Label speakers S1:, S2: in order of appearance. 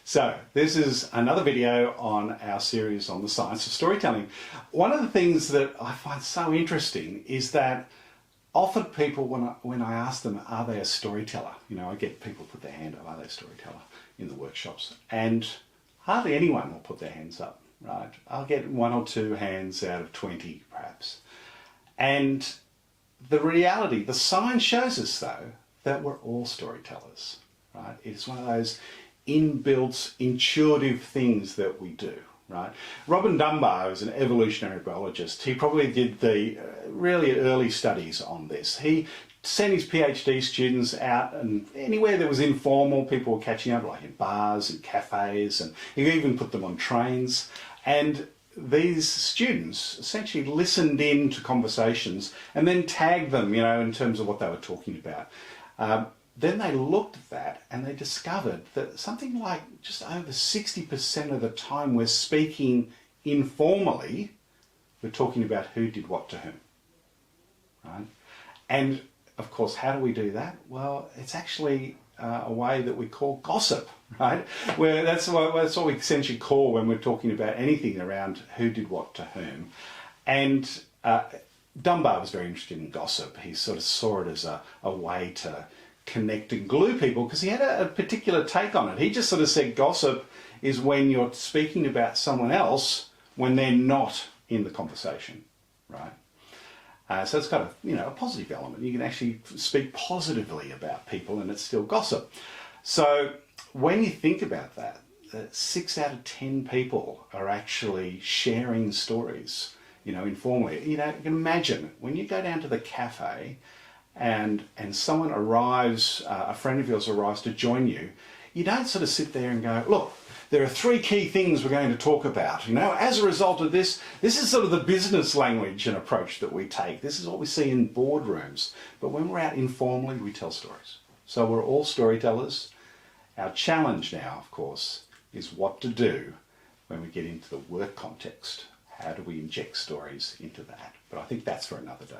S1: So this is another video on our series on the science of storytelling. One of the things that I find so interesting is that often people, when I ask them, are they a storyteller? You know, I get people put their hand up, are they a storyteller in the workshops? And hardly anyone will put their hands up, right? I'll get 1 or 2 hands out of 20 perhaps. And the reality, the science shows us though, that we're all storytellers, right? It's one of those inbuilt, intuitive things that we do, right? Robin Dunbar is an evolutionary biologist. He probably did the really early studies on this. He sent his PhD students out, and anywhere that was informal, people were catching up, like in bars and cafes, and he even put them on trains. And these students essentially listened in to conversations and then tagged them, you know, in terms of what they were talking about. Then they looked at that and they discovered that something like just over 60% of the time we're speaking informally, we're talking about who did what to whom, right? And of course, how do we do that? Well, it's actually a way that we call gossip, right? Where that's what we essentially call when we're talking about anything around who did what to whom. And Dunbar was very interested in gossip. He sort of saw it as a way to connect and glue people, because he had a particular take on it. He just sort of said gossip is when you're speaking about someone else when they're not in the conversation, right? So it's got a positive element. You can actually speak positively about people and it's still gossip. So when you think about that, 6 out of 10 people are actually sharing stories, you know, informally. You know, you can imagine when you go down to the cafe and someone arrives, a friend of yours arrives to join you, you don't sort of sit there and go, look, there are 3 key things we're going to talk about. You know, as a result of this is sort of the business language and approach that we take. This is what we see in boardrooms. But when we're out informally, we tell stories. So we're all storytellers. Our challenge now, of course, is what to do when we get into the work context. How do we inject stories into that? But I think that's for another day.